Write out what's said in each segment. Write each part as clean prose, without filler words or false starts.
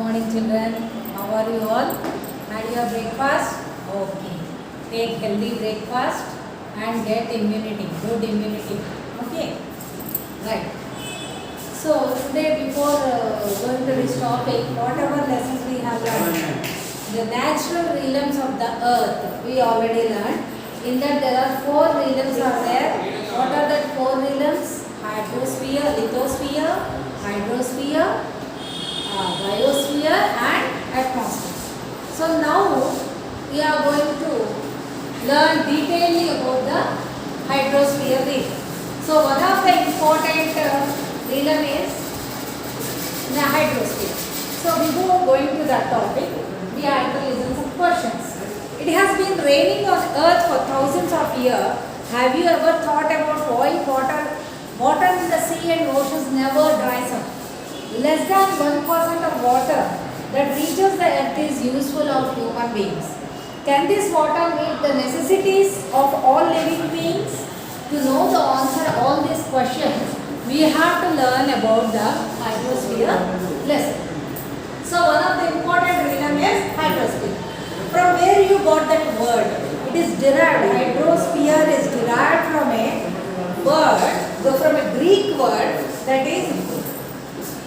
morning children. How are you all? Had your breakfast? Okay. Take healthy breakfast and get immunity, good immunity. Okay. Right. So today before going to this topic, whatever lessons we have learned, the natural realms of the earth we already learned. In that there are four realms are there. What are the four realms? Hydrosphere, lithosphere, hydrosphere, biosphere and atmosphere. So now we are going to learn detailing about the hydrosphere realm. So one of the important realm is the hydrosphere. So before going to that topic, we have to listen some questions. It has been raining on earth for thousands of years. Have you ever thought about why water in the sea and oceans never dries up? Less than 1% of water that reaches the earth is useful of human beings. Can this water meet the necessities of all living beings? To know the answer to all these questions, we have to learn about the hydrosphere lesson. So one of the important realm is hydrosphere. From where you got that word? It is derived. Hydrosphere is derived from a word, from a Greek word that is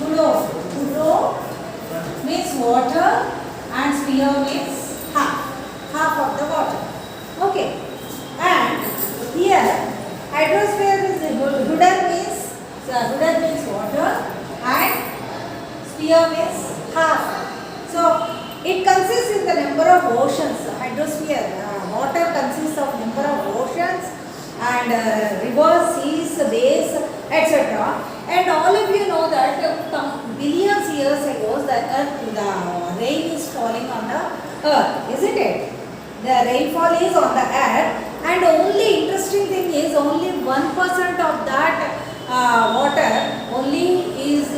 hudo. Hudo means water and sphere means half of the water. Okay. And here hydrosphere is hudar means water and sphere means half. So it consists in the number of oceans. Hydrosphere, water consists of number of oceans and rivers, seas, bays, etc. And all of you know that billions of years ago the rain is falling on the earth, isn't it? The rainfall is on the earth, and only interesting thing is only 1% of that water only is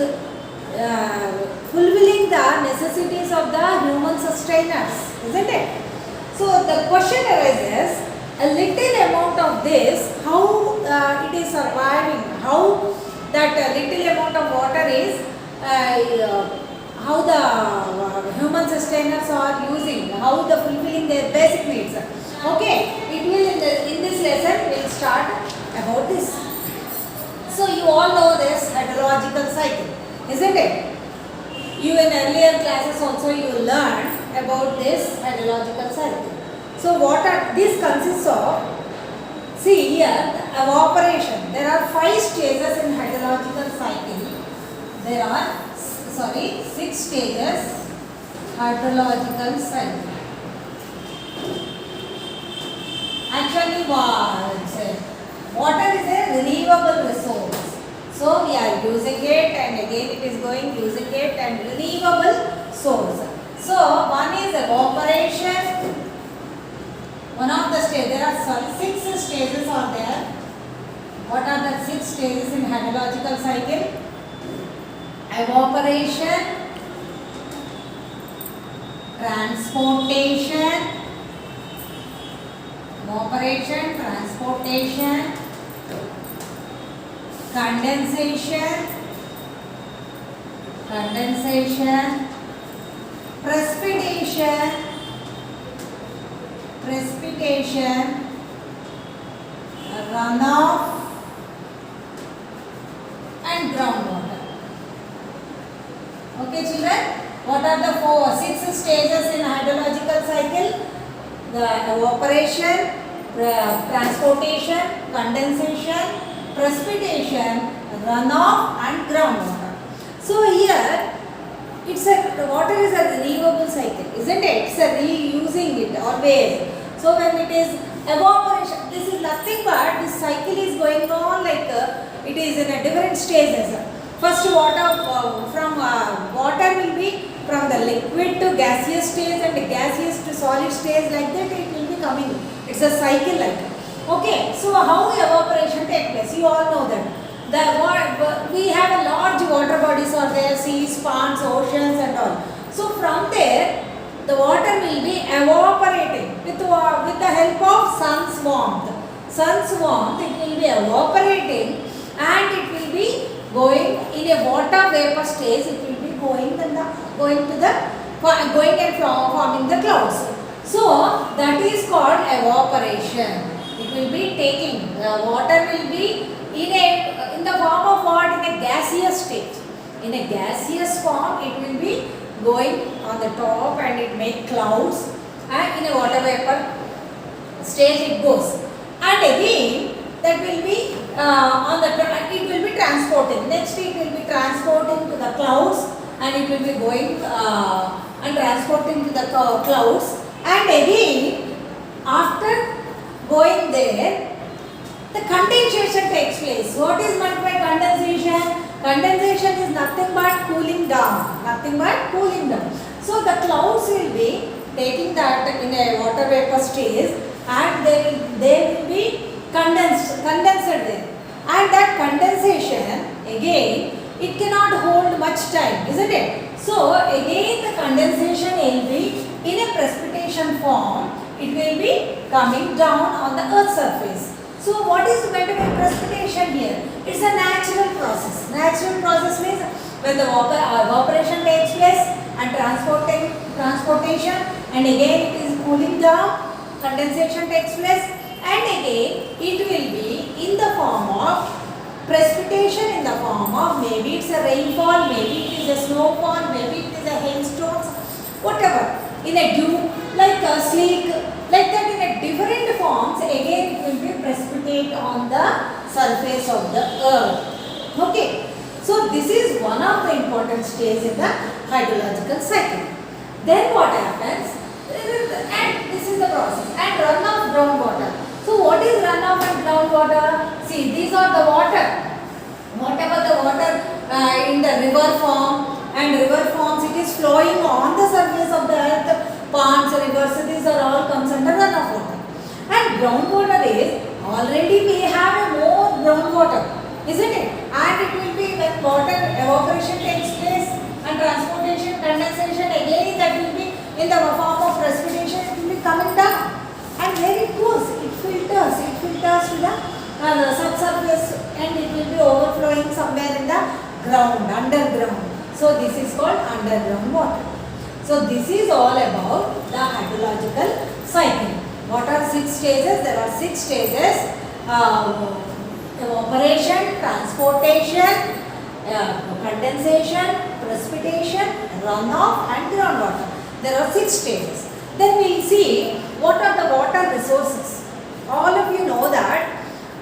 fulfilling the necessities of the human sustenance, isn't it? So the question arises, a little amount of this, how it is surviving, how that little amount of water is, how the human sustenance are using, how the fulfilling their basic needs. Okay, it will in this lesson we will start about this. So you all know this hydrological cycle, isn't it? You in earlier classes also you learned about this hydrological cycle. So this consists of, see here, the evaporation. There are 5 stages in hydrological cycle. There are 6 stages hydrological cycle. Actually water is a renewable resource. So we are using it and again it is going using it and renewable source. So one is evaporation. One of the stages, there are 6 stages are there. What are the 6 stages in hydrological cycle? Evaporation, transportation, condensation, precipitation, runoff and groundwater. Okay children, what are the 6 stages in hydrological cycle? The evaporation, transportation, condensation, precipitation, runoff and groundwater. So here water is a renewable cycle, isn't it? It's a reusing it always. So when it is evaporation, this is nothing but this cycle is going on like it is in a different stages. First water will be from the liquid to gaseous stage and gaseous to solid stage, like that it will be coming. It's a cycle like that. Okay, so how evaporation takes place? You all know that. We have a large water bodies are there, seas, ponds, oceans and all. So from there, the water will be evaporating with the help of sun's warmth. Sun's warmth, it will be evaporating and it will be going in a water vapor stage, it will be going and forming the clouds. So that is called evaporation. It will be taking, the water will be in the form of what? In a gaseous state. In a gaseous form it will be going on the top and it make clouds, and in a water vapor stage it goes, and again that will be it will be transporting. Next it will be transporting to the clouds, and it will be going and transporting to the clouds, and again after going there the condensation takes place. What is meant by condensation? Condensation is nothing but cooling down. Nothing but cooling down. So the clouds will be taking that in a water vapor stage, and they will be condensed there. And that condensation again it cannot hold much time, isn't it? So again the condensation will be in a precipitation form. It will be coming down on the earth's surface. So what is meant by precipitation here? It's a natural process. Natural process means when the evaporation takes place and transportation, and again it is cooling down, condensation takes place, and again it will be in the form of precipitation, in the form of maybe it's a rainfall, maybe it is a snowfall, maybe it is a hailstones, whatever, in a dew, like a sleek, like that, in a different forms. Again it will be precipitate on the surface of the earth. Okay, so this is one of the important stages in the hydrological cycle. Then what happens? And this is the process. And runoff groundwater. So what is runoff and groundwater? See, these are the water. Whatever the water in the river form, and river forms, it is flowing on the surface of the earth. Ponds, rivers, these are all comes under runoff water. And groundwater is, already we have a more groundwater, isn't it? And it will be when water evaporation takes place and transportation, condensation, again that will be in the form of precipitation, it will be coming down. And where it goes, it filters to the subsurface, and it will be overflowing somewhere in the ground, underground. So this is called underground water. So this is all about the hydrological cycle. What are 6 stages? There are 6 stages: evaporation, transportation, condensation, precipitation, runoff, and groundwater. There are 6 stages. Then we will see what are the water resources. All of you know that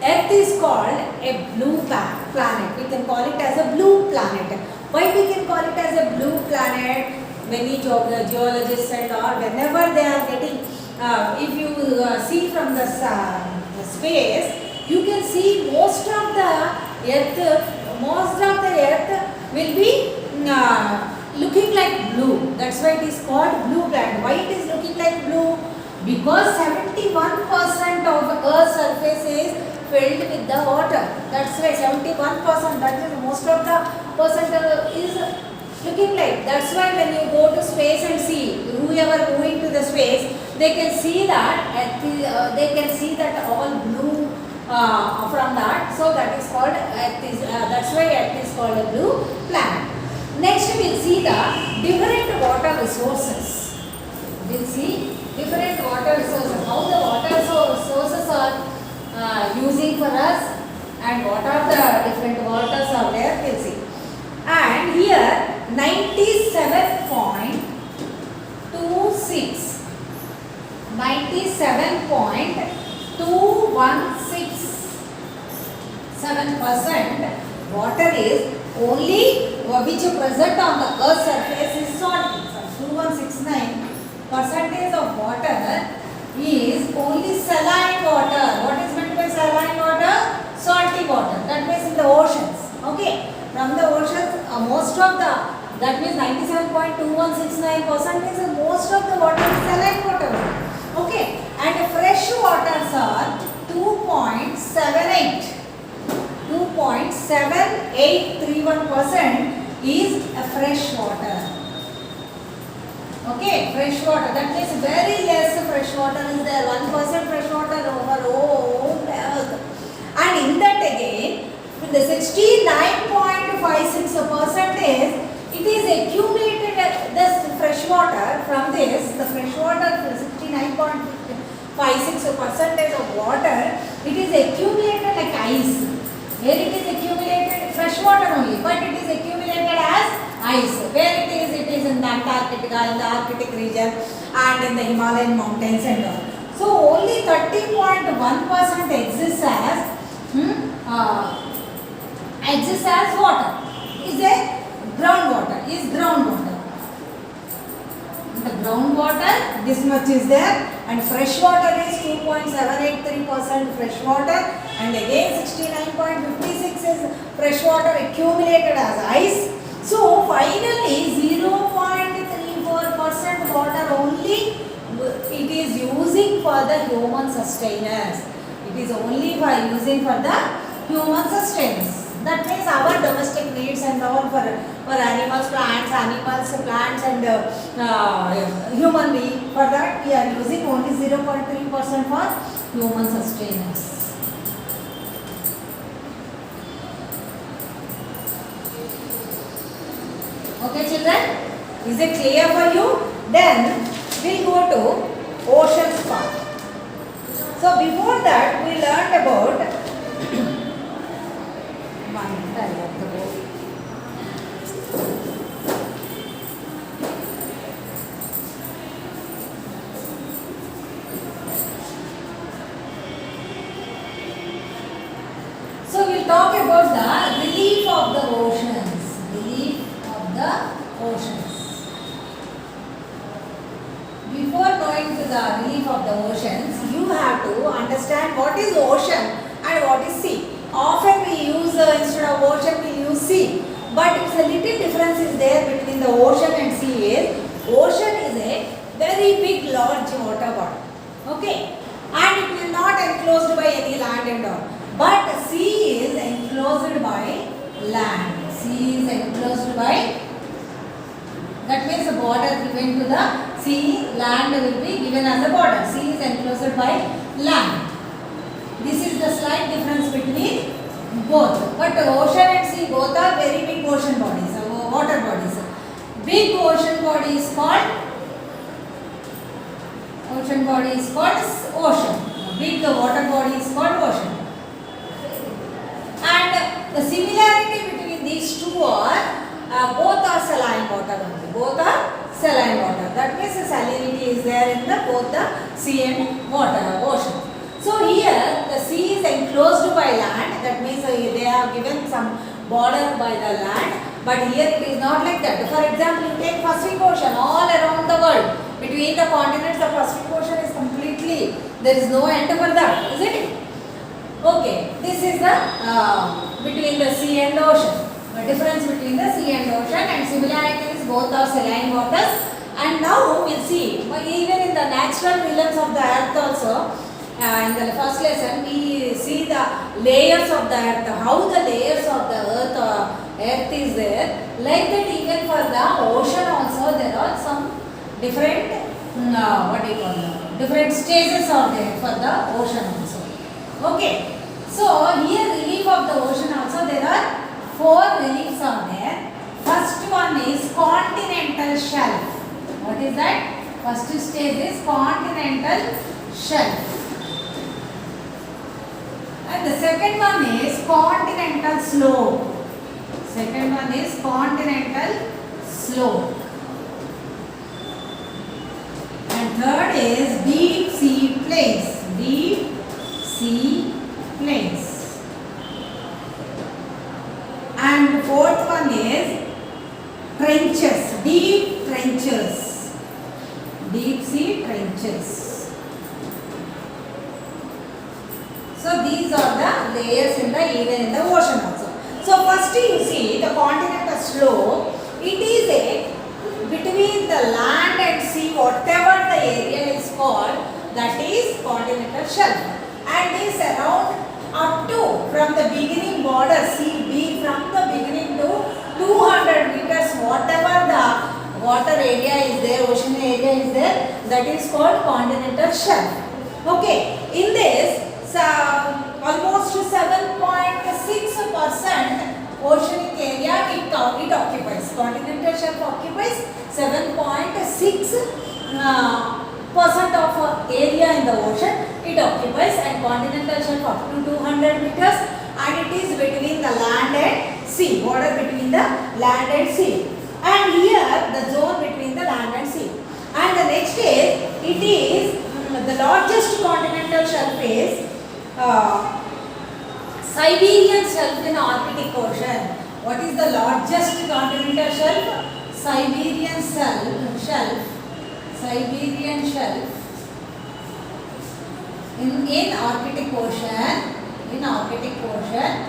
Earth is called a blue planet. We can call it as a blue planet. Why we can call it as a blue planet? Many geologists and all, whenever they are getting, if you see from the space, you can see most of the earth will be looking like blue. That's why it is called blue planet. Why it is looking like blue? Because 71% of Earth's surface is filled with the water. That's why 71%, that is most of the percent is looking like. That's why when you go to space and see, whoever going to the space, they can see that all blue from that. So that is called that's why Earth is called a blue planet. Next we will see the different water resources. We will see different water resources, how the water sources are using for us, and what are the different waters are there, we will see. And here 97.217% water is only which present on the earth's surface is salty. So 2169% of water is only saline water. What is meant by saline water? Salty water. That means in the oceans. Okay. From the oceans, most of the, that means 97.2169% means most of the water is saline water. Okay. And fresh waters are 2.78. 2.7831% is a fresh water. Okay, fresh water. That means very less fresh water is there. 1% fresh water over whole earth. And in that again, with the 69.56% it is ice, percentage of water, it is accumulated like ice. Where it is accumulated? Fresh water only, but it is accumulated as ice. Where it is in the Antarctica, in the Arctic region, and in the Himalayan mountains and all. So only 30.1% exists as water. Is a groundwater. Is groundwater. The groundwater, this much is there, and fresh water is 2.783% fresh water, and again 69.56 is fresh water accumulated as ice. So finally 0.34% water only it is using for the human sustenance. It is only for using for the human sustenance. That means our domestic needs and all for animals, plants and human being. For that we are using only 0.3% for human sustenance. Okay children, is it clear for you? Then we'll go to oceans part. So before that we learned about So we'll talk about the relief of the oceans. Relief of the oceans. Before going to the relief of the oceans, you have to understand what is ocean and what is sea. Often we use instead of ocean we use sea, but it's a little difference is there between the ocean and sea. Ocean is a very big large water body, okay, and it will not enclosed by any land and all. But sea is enclosed by land. Sea is enclosed by, that means the border given to the sea, land will be given as a border. Sea is enclosed by land. This is the slight difference between both. But ocean and sea both are very big ocean bodies, water bodies. Big ocean body is called ocean. Big water body is called ocean. And the similarity between these two are both are saline water only. Both are saline water. That means the salinity is there in the both the sea and ocean. So here the sea is enclosed by land. That means they have given some border by the land. But here it is not like that. For example, you take Pacific Ocean all around the world. Between the continents, the Pacific Ocean is completely, there is no end for that, isn't it? Okay, this is the between the sea and ocean. The difference between the sea and ocean, and similarities both are saline waters. And now we'll see, even in the natural realms of the earth also, in the first lesson we see the layers of the earth, how the layers of the earth is there. Like that even for the ocean also there are some different, different stages are there for the ocean also. Okay, so here relief of the ocean also there are 4 reliefs are there. First one is continental shelf. What is that? First stage is continental shelf. And the second one is continental slope. Second one is continental slope. And third is deep sea plains. Deep sea plains. And fourth one is trenches. Deep trenches. Deep sea trenches. So these are the layers in the even in the ocean also. So first you see the continental slope. It is a between the land and sea, whatever the area is called, that is continental shelf, and is around up to from the beginning border CB from the beginning to 200 meters. Whatever the water area is there, ocean area is there, that is called continental shelf. Okay, in this almost 7.6% oceanic area it occupies. Continental shelf occupies 7.6% of area in the ocean it occupies, and continental shelf up to 200 meters, and it is between the land and sea, border between the land and sea, and here the zone between the land and sea. And the next is, it is the largest continental shelf is Siberian shelf in Arctic Ocean. What is the largest continental shelf? Siberian shelf in Arctic Ocean. In Arctic Ocean,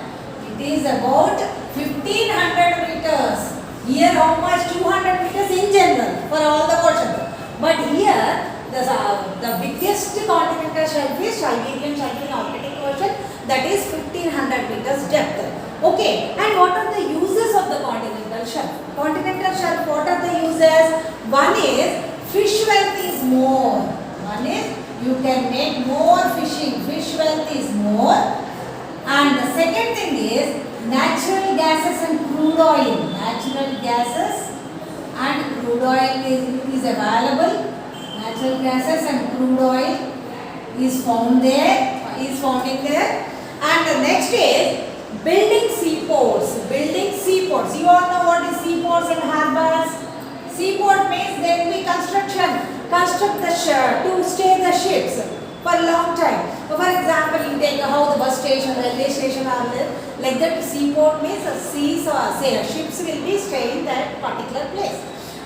it is about 1500 meters. Here how much? 200 meters in general for all the oceans. But here the biggest continental shelf is Siberian shelf in Arctic Ocean, that is 1500 meters depth. Okay, and what are the uses of the continental shelf? Continental shelf, what are the uses? One is fish wealth is more. One is you can make more fishing. Fish wealth is more. And the second thing is natural gases and crude oil. Natural gases and crude oil is available. Natural gases and crude oil is found in there. And the next is building seaports. Building seaports. You all know what is seaports and harbors. Seaport means there will be construction. Construct the to stay the ships for a long time. For example, you take how the bus station, railway station are there. Like that, seaport means ships will be staying in that particular place.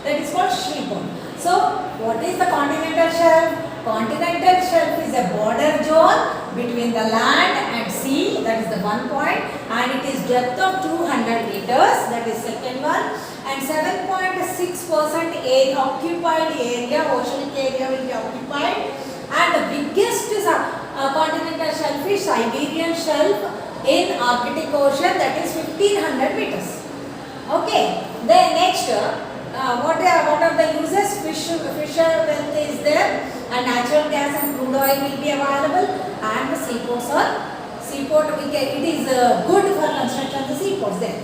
That is called seaport. So, what is the continental shelf? Continental shelf is a border zone between the land and sea. That is the one point, and it is depth of 200 meters. That is second one. And 7.6% occupied area, oceanic area will be occupied. And the biggest continental shelf is Siberian shelf in Arctic Ocean, that is 1500 meters. Okay. Then next, what are the uses? Fisher wealth is there, and natural gas and crude oil will be available, and the seaports are it is good for construction of the seaports there.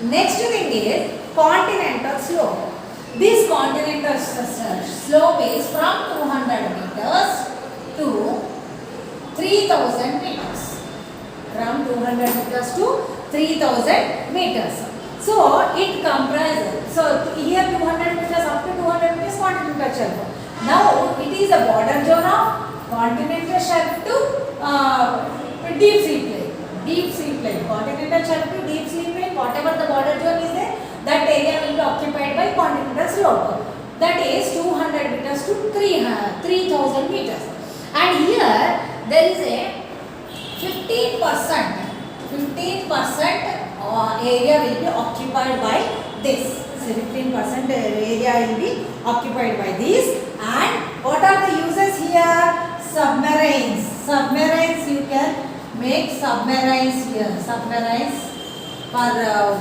Next thing is continental slope. This continental slope is from 200 meters to 3000 meters. From 200 meters to 3000 meters. So it comprises, so here 200 meters up to 200 meters continental shelf. Now it is a border zone of continental shelf to deep sea plain. Deep sea plain. Continental shelf to deep sea plain, whatever the border zone is there, that area will be occupied by continental slope. That is 200 meters to 3000 meters. And here there is a 15% area will be occupied by this. So 15% area will be occupied by this. And what are the uses here? Submarines. Submarines, you can make submarines here. Submarines for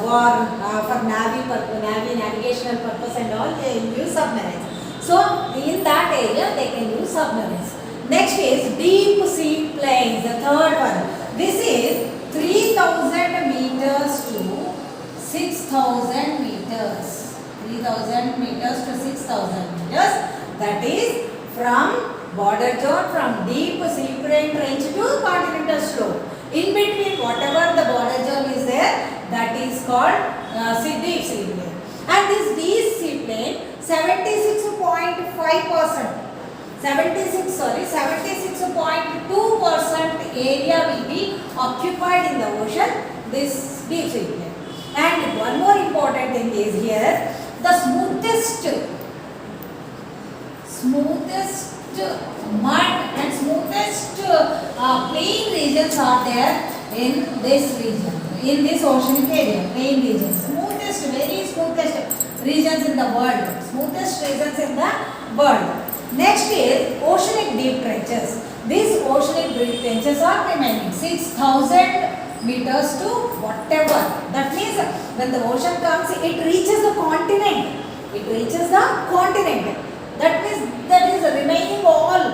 war, for navy navigational purpose and all, they will use submarines. So in that area they can use submarines. Next is deep sea plains, the third one. This is 3000 meters to 6000 meters. 3000 meters to 6000 meters. That is from border zone, from deep sea plain range to continental slope. In between, whatever the border zone is there, that is called deep sea plain. And this deep sea plain, 76.5%. 76.2% area will be occupied in the ocean, this deep sea plain. And one more important thing is here, the smoothest mud and smoothest plain regions are there in this region, in this oceanic area, plain regions. Very smoothest regions in the world. Smoothest regions in the world. Next is oceanic deep trenches. These oceanic deep trenches are remaining 6000 meters to whatever. That means when the ocean comes, it reaches the continent. It reaches the continent. That means that is remaining all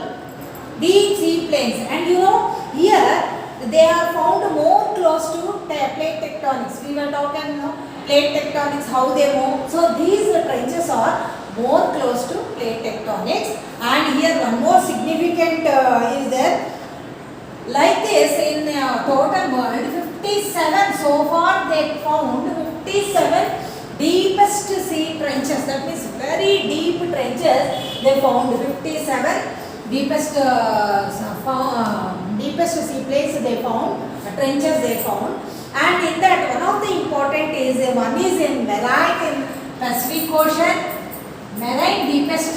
deep sea plains. And you know, here they are found more close to plate tectonics. We were talking, plate tectonics, how they move. So these trenches are more close to plate tectonics. And here one more significant is there. Like this, in total world, 57 so far they found 57 deepest sea trenches. That means very deep trenches. They found 57 deepest deepest sea places they found, trenches they found. And in that, one of the important is one is in marine in Pacific Ocean. Marine deepest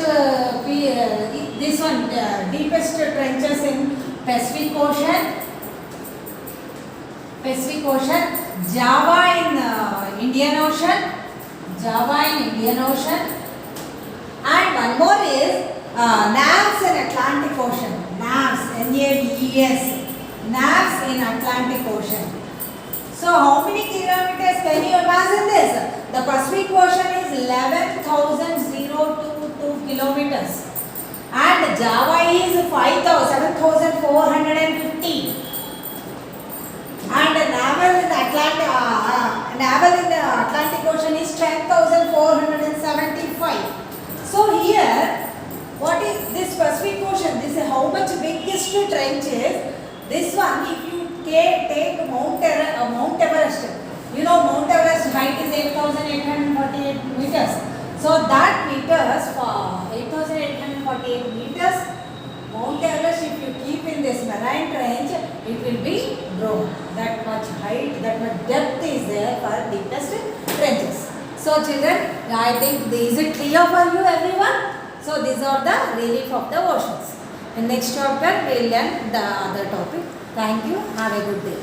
this one deepest trenches in Pacific Ocean. Pacific Ocean. Java in Indian Ocean. Java in Indian Ocean. And one more is NAVS in Atlantic Ocean. NAVS, N-A-V-E-S. NAVS in Atlantic Ocean. So how many kilometers can you imagine this? The Pacific Ocean is 11,022 kilometers. And Java is 7,450. And naval in the Atlantic Ocean is 10,475. So here, what is this Pacific Ocean? This is how much biggest trench is. This one, if you take Mount Everest, you know Mount Everest height is 8,848 meters. So that meters for 8,848 meters, Mount Everest, if you keep in this marine trench, it will be broken. That much height, that much depth is there for deepest trenches. So children, I think is it clear for you everyone? So these are the relief of the oceans. In next chapter we will learn the other topic. Thank you. Have a good day.